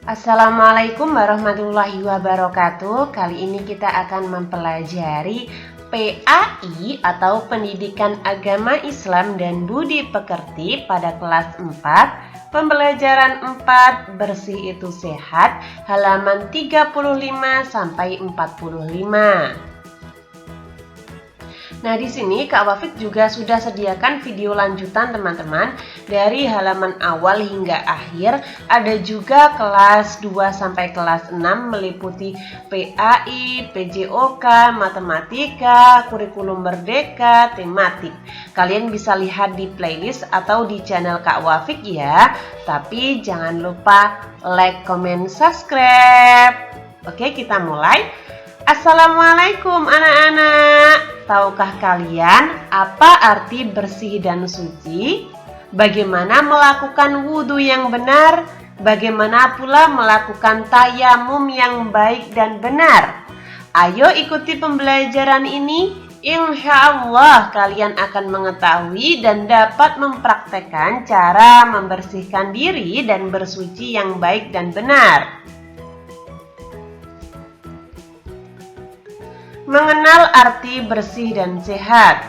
Assalamualaikum warahmatullahi wabarakatuh. Kali ini kita akan mempelajari PAI atau Pendidikan Agama Islam dan Budi Pekerti pada kelas 4, pembelajaran 4, bersih itu sehat, halaman 35 sampai 45. Nah, di sini Kak Wafik juga sudah sediakan video lanjutan teman-teman dari halaman awal hingga akhir. Ada juga kelas 2 sampai kelas 6 meliputi PAI, PJOK, matematika, kurikulum merdeka, tematik. Kalian bisa lihat di playlist atau di channel Kak Wafik ya. Tapi jangan lupa like, comment, subscribe. Oke, kita mulai. Assalamualaikum anak-anak. Tahukah kalian apa arti bersih dan suci? Bagaimana melakukan wudhu yang benar? Bagaimana pula melakukan tayamum yang baik dan benar? Ayo ikuti pembelajaran ini. Insya Allah kalian akan mengetahui dan dapat mempraktekkan cara membersihkan diri dan bersuci yang baik dan benar. Mengenal arti bersih dan sehat.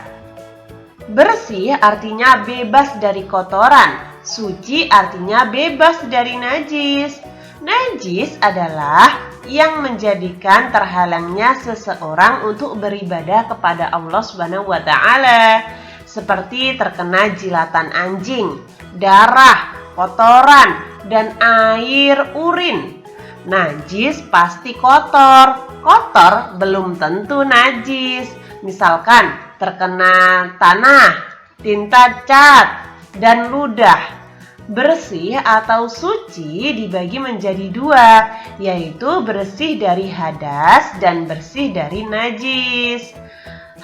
Bersih artinya bebas dari kotoran. Suci artinya bebas dari najis. Najis adalah yang menjadikan terhalangnya seseorang untuk beribadah kepada Allah Subhanahu wa Ta'ala, seperti terkena jilatan anjing, darah, kotoran, dan air urin. Najis pasti kotor. Kotor belum tentu najis. Misalkan terkena tanah, tinta cat, dan ludah. Bersih atau suci dibagi menjadi dua, yaitu bersih dari hadas dan bersih dari najis.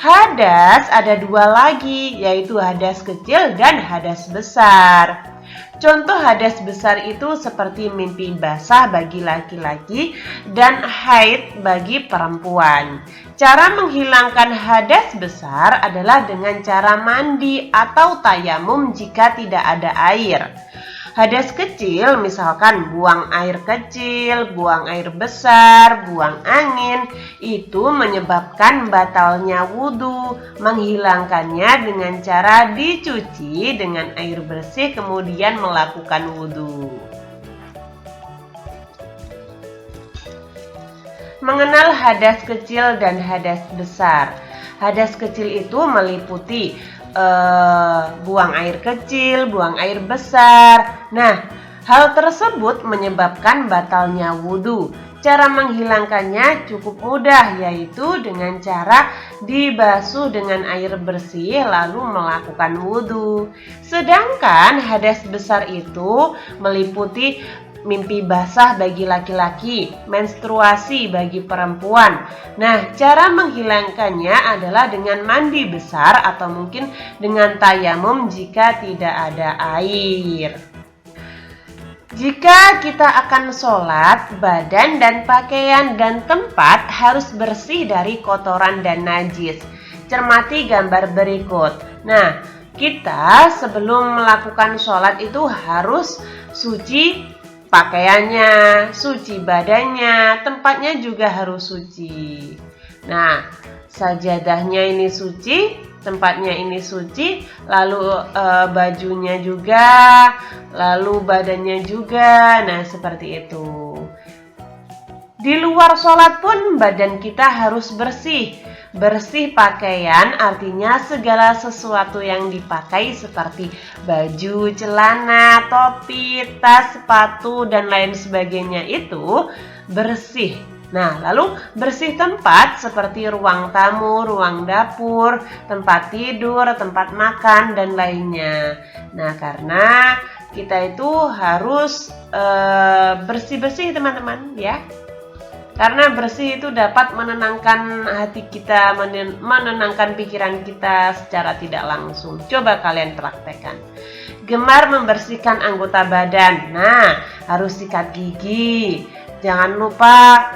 Hadas ada dua lagi, yaitu hadas kecil dan hadas besar. Contoh hadas besar itu seperti mimpi basah bagi laki-laki dan haid bagi perempuan. Cara menghilangkan hadas besar adalah dengan cara mandi atau tayamum jika tidak ada air. Hadas kecil misalkan buang air kecil, buang air besar, buang angin, itu menyebabkan batalnya wudhu. Menghilangkannya dengan cara dicuci dengan air bersih kemudian melakukan wudhu. Mengenal hadas kecil dan hadas besar. Hadas kecil itu meliputi buang air kecil, buang air besar. Nah, hal tersebut menyebabkan batalnya wudhu. Cara menghilangkannya cukup mudah, yaitu dengan cara dibasuh dengan air bersih lalu melakukan wudhu. Sedangkan hadas besar itu meliputi mimpi basah bagi laki-laki, menstruasi bagi perempuan. Nah, cara menghilangkannya adalah dengan mandi besar atau mungkin dengan tayamum jika tidak ada air. Jika kita akan sholat, badan dan pakaian dan tempat harus bersih dari kotoran dan najis. Cermati gambar berikut. Nah, kita sebelum melakukan sholat itu harus suci pakaiannya, suci badannya, tempatnya juga harus suci. Nah, sajadahnya ini suci, tempatnya ini suci, lalu bajunya juga, lalu badannya juga. Nah, seperti itu. Di luar sholat pun badan kita harus bersih. Bersih pakaian artinya segala sesuatu yang dipakai seperti baju, celana, topi, tas, sepatu, dan lain sebagainya itu bersih. Nah, lalu bersih tempat seperti ruang tamu, ruang dapur, tempat tidur, tempat makan, dan lainnya. Nah, karena kita itu harus bersih-bersih teman-teman ya. Karena bersih itu dapat menenangkan hati kita, menenangkan pikiran kita secara tidak langsung. Coba kalian praktekkan. Gemar membersihkan anggota badan. Nah, harus sikat gigi. Jangan lupa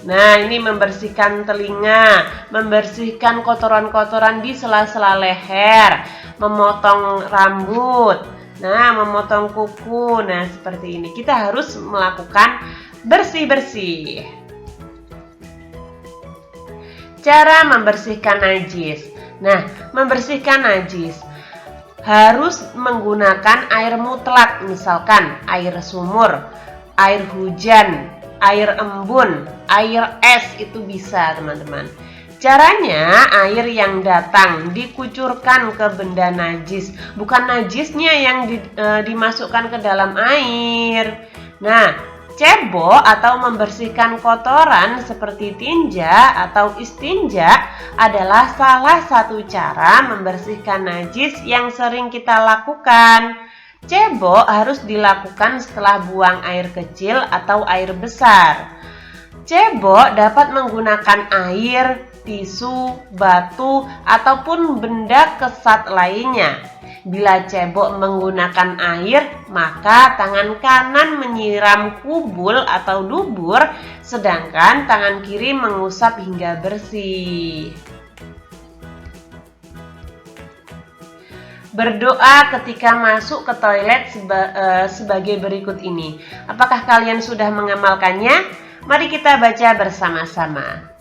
nah, ini membersihkan telinga, membersihkan kotoran-kotoran di sela-sela leher, memotong rambut. Nah, memotong kuku. Nah, seperti ini. Kita harus melakukan bersih-bersih. Cara membersihkan najis. Nah, membersihkan najis harus menggunakan air mutlak, misalkan air sumur, air hujan, air embun, air es, itu bisa teman-teman. Caranya, air yang datang dikucurkan ke benda najis, bukan najisnya yang dimasukkan ke dalam air. Nah, cebok atau membersihkan kotoran seperti tinja atau istinja adalah salah satu cara membersihkan najis yang sering kita lakukan. Cebok harus dilakukan setelah buang air kecil atau air besar. Cebok dapat menggunakan air, tisu, batu, ataupun benda kesat lainnya. Bila cebok menggunakan air, maka tangan kanan menyiram kubul atau dubur, sedangkan tangan kiri mengusap hingga bersih. Berdoa ketika masuk ke toilet sebagai berikut ini. Apakah kalian sudah mengamalkannya? Mari kita baca bersama-sama.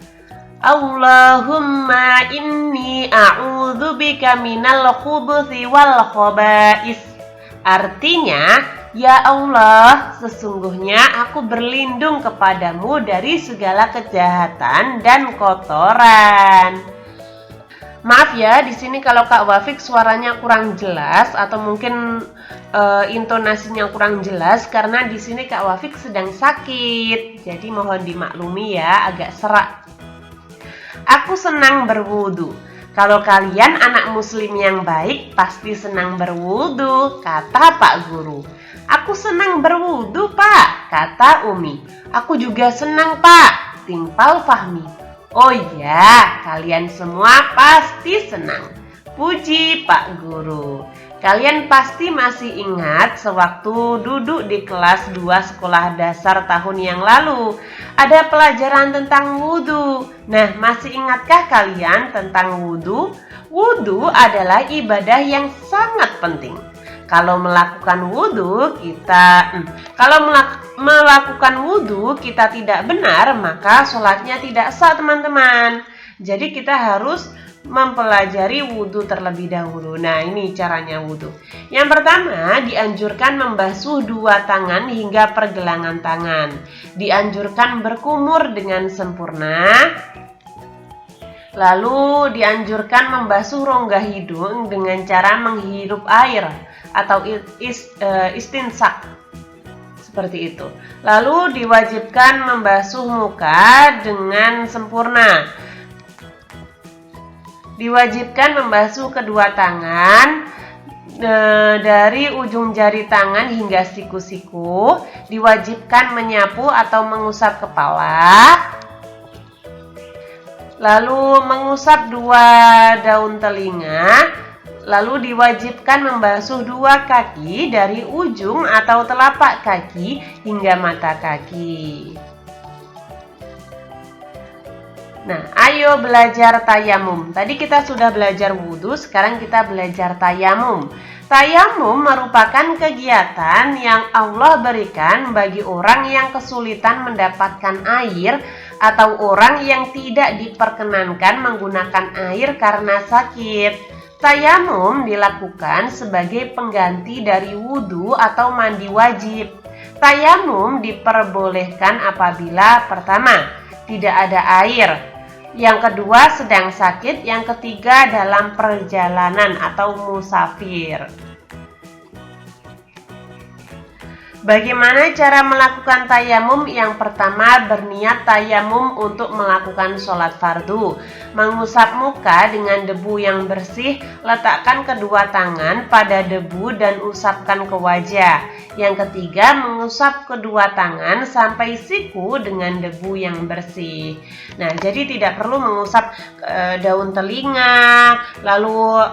Allahumma inni a'udzubika minal khubuthi wal khaba'is. Artinya, ya Allah, sesungguhnya aku berlindung kepadamu dari segala kejahatan dan kotoran. Maaf ya, di sini kalau Kak Wafik suaranya kurang jelas atau mungkin intonasinya kurang jelas karena di sini Kak Wafik sedang sakit. Jadi mohon dimaklumi ya, agak serak. Aku senang berwudu. Kalau kalian anak muslim yang baik, pasti senang berwudu, kata Pak Guru. Aku senang berwudu, Pak, kata Umi. Aku juga senang, Pak, timpal Fahmi. Oh iya, kalian semua pasti senang. Puji Pak Guru. Kalian pasti masih ingat sewaktu duduk di kelas 2 sekolah dasar tahun yang lalu. Ada pelajaran tentang wudhu. Nah, masih ingatkah kalian tentang wudhu? Wudhu adalah ibadah yang sangat penting. Kalau melakukan wudhu kita tidak benar, maka sholatnya tidak sah, teman-teman. Jadi kita harus mempelajari wudhu terlebih dahulu. Nah, ini caranya wudhu. Yang pertama, dianjurkan membasuh dua tangan hingga pergelangan tangan. Dianjurkan berkumur dengan sempurna. Lalu dianjurkan membasuh rongga hidung dengan cara menghirup air atau istinsak. Seperti itu. Lalu diwajibkan membasuh muka dengan sempurna. Diwajibkan membasuh kedua tangan dari ujung jari tangan hingga siku-siku. Diwajibkan menyapu atau mengusap kepala. Lalu mengusap dua daun telinga. Lalu diwajibkan membasuh dua kaki dari ujung atau telapak kaki hingga mata kaki. Nah, ayo belajar tayamum. Tadi kita sudah belajar wudhu, sekarang kita belajar tayamum. Tayamum merupakan kegiatan yang Allah berikan bagi orang yang kesulitan mendapatkan air atau orang yang tidak diperkenankan menggunakan air karena sakit. Tayamum dilakukan sebagai pengganti dari wudhu atau mandi wajib. Tayamum diperbolehkan apabila pertama, tidak ada air. Yang kedua, sedang sakit. Yang ketiga, dalam perjalanan atau musafir. Bagaimana cara melakukan tayamum? Yang pertama, berniat tayamum untuk melakukan sholat fardu. Mengusap muka dengan debu yang bersih, letakkan kedua tangan pada debu dan usapkan ke wajah. Yang ketiga, mengusap kedua tangan sampai siku dengan debu yang bersih. Nah, jadi tidak perlu mengusap daun telinga, lalu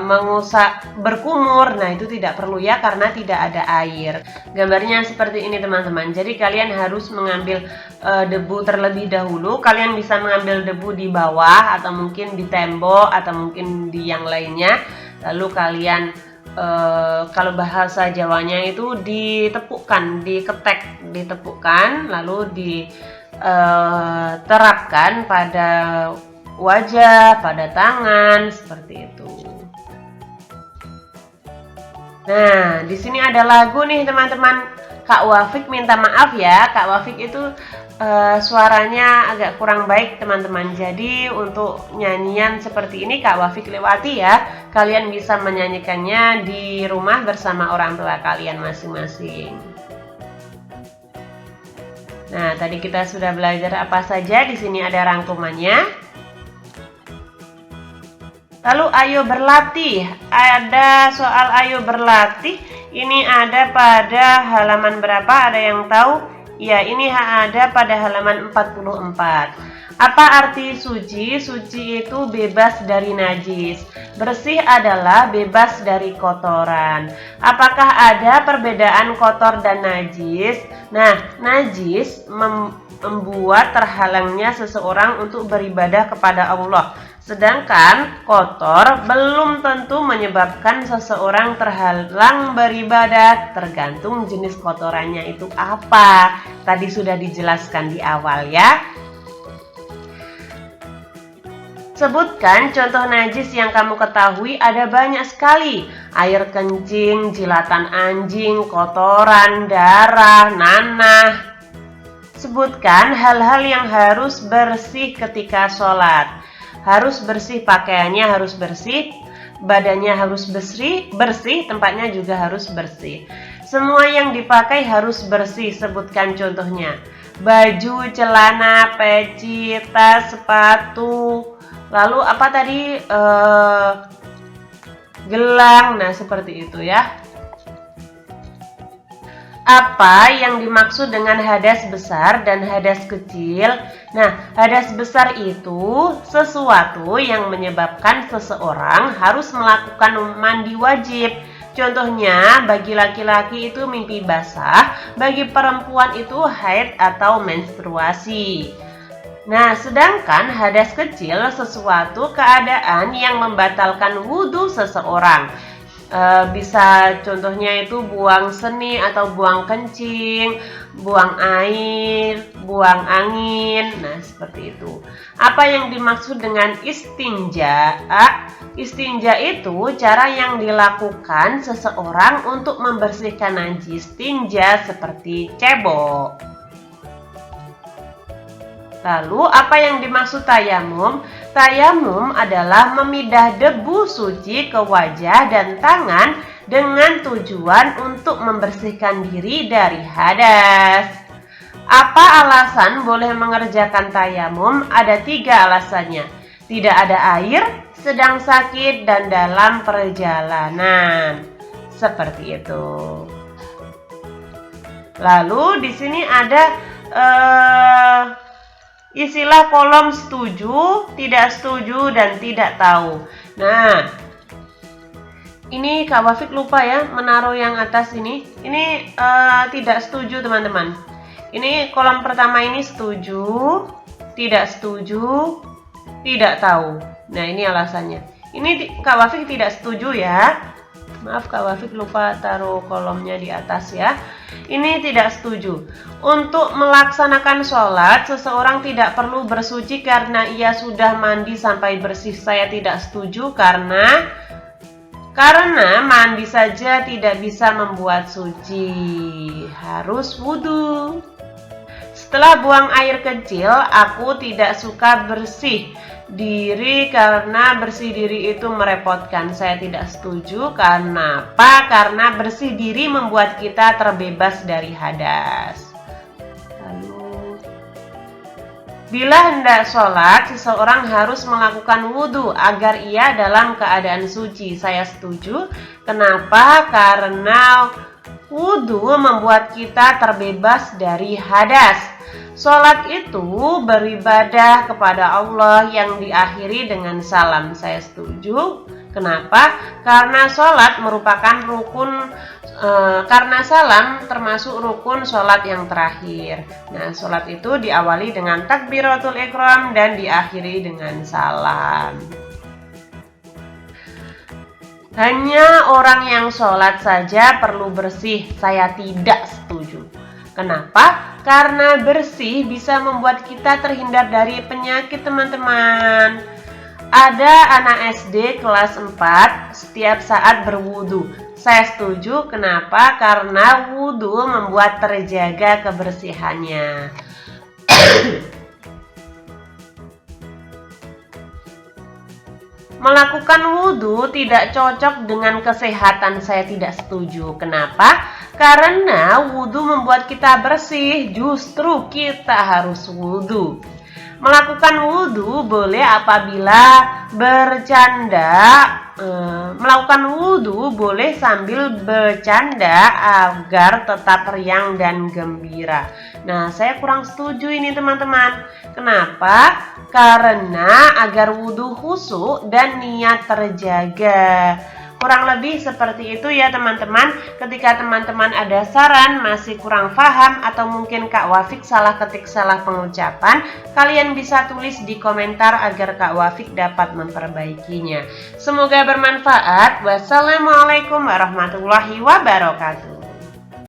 mengusap berkumur. Nah, itu tidak perlu ya, karena tidak ada air. Gambarnya seperti ini, teman-teman. Jadi kalian harus mengambil debu terlebih dahulu. Kalian bisa mengambil debu di bawah atau mungkin di tembok atau mungkin di yang lainnya. Lalu kalian kalau bahasa Jawanya itu ditepukkan, ditepukkan, lalu diterapkan pada wajah, pada tangan, seperti itu. Nah, di sini ada lagu nih teman-teman. Kak Wafik minta maaf ya, Kak Wafik itu suaranya agak kurang baik teman-teman. Jadi untuk nyanyian seperti ini Kak Wafik lewati ya. Kalian bisa menyanyikannya di rumah bersama orang tua kalian masing-masing. Nah, tadi kita sudah belajar apa saja. Di sini ada rangkumannya. Lalu ayo berlatih. Ada soal ayo berlatih. Ini ada pada halaman berapa? Ada yang tahu? Ya, ini ada pada halaman 44. Apa arti suci? Suci itu bebas dari najis. Bersih adalah bebas dari kotoran. Apakah ada perbedaan kotor dan najis? Nah, najis membuat terhalangnya seseorang untuk beribadah kepada Allah. Sedangkan kotor belum tentu menyebabkan seseorang terhalang beribadah, tergantung jenis kotorannya itu apa. Tadi sudah dijelaskan di awal ya. Sebutkan contoh najis yang kamu ketahui, ada banyak sekali. Air kencing, jilatan anjing, kotoran, darah, nanah. Sebutkan hal-hal yang harus bersih ketika sholat. Harus bersih, pakaiannya harus bersih, badannya harus bersih, tempatnya juga harus bersih. Semua yang dipakai harus bersih, sebutkan contohnya. Baju, celana, peci, tas, sepatu, lalu apa tadi? Gelang, nah seperti itu ya. Apa yang dimaksud dengan hadas besar dan hadas kecil? Nah, hadas besar itu sesuatu yang menyebabkan seseorang harus melakukan mandi wajib. Contohnya, bagi laki-laki itu mimpi basah, bagi perempuan itu haid atau menstruasi. Nah, sedangkan hadas kecil sesuatu keadaan yang membatalkan wudhu seseorang. Bisa contohnya itu buang seni atau buang kencing, buang air, buang angin. Nah, seperti itu. Apa yang dimaksud dengan istinja? Istinja itu cara yang dilakukan seseorang untuk membersihkan najis. Tinja seperti cebok. Lalu apa yang dimaksud tayamum? Tayamum adalah memidah debu suci ke wajah dan tangan dengan tujuan untuk membersihkan diri dari hadas. Apa alasan boleh mengerjakan tayamum? Ada 3 alasannya. Tidak ada air, sedang sakit, dan dalam perjalanan. Seperti itu. Lalu di sini ada isilah kolom setuju, tidak setuju, dan tidak tahu. Nah, ini Kak Wafik lupa ya menaruh yang atas ini. Ini tidak setuju teman-teman. Ini kolom pertama ini setuju, tidak setuju, tidak tahu. Nah, ini alasannya. Ini Kak Wafik tidak setuju ya. Maaf Kak Wafik lupa taruh kolomnya di atas ya. Ini tidak setuju. Untuk melaksanakan sholat, seseorang tidak perlu bersuci karena ia sudah mandi sampai bersih. Saya tidak setuju karena mandi saja tidak bisa membuat suci. Harus wudhu. Setelah buang air kecil, aku tidak suka bersih diri karena bersih diri itu merepotkan. Saya tidak setuju. Karena apa? Karena bersih diri membuat kita terbebas dari hadas. Lalu, bila hendak sholat, seseorang harus melakukan wudhu agar ia dalam keadaan suci. Saya setuju. Kenapa? Karena wudhu membuat kita terbebas dari hadas. Sholat itu beribadah kepada Allah yang diakhiri dengan salam. Saya setuju. Kenapa? Karena sholat merupakan rukun, karena salam termasuk rukun sholat yang terakhir. Nah, sholat itu diawali dengan takbiratul ihram dan diakhiri dengan salam. Hanya orang yang sholat saja perlu bersih. Saya tidak setuju. Kenapa? Karena bersih bisa membuat kita terhindar dari penyakit, teman-teman. Ada anak SD kelas 4 setiap saat berwudu. Saya setuju. Kenapa? Karena wudu membuat terjaga kebersihannya. Melakukan wudhu tidak cocok dengan kesehatan. Saya tidak setuju. Kenapa? Karena wudhu membuat kita bersih. Justru kita harus wudhu. Melakukan wudhu boleh apabila bercanda. Melakukan wudhu boleh sambil bercanda agar tetap riang dan gembira. Nah, saya kurang setuju ini, teman-teman. Kenapa? Karena agar wudhu khusyuk dan niat terjaga. Kurang lebih seperti itu ya, teman-teman. Ketika teman-teman ada saran, masih kurang paham, atau mungkin Kak Wafik salah ketik, salah pengucapan, kalian bisa tulis di komentar agar Kak Wafik dapat memperbaikinya. Semoga bermanfaat. Wassalamualaikum warahmatullahi wabarakatuh.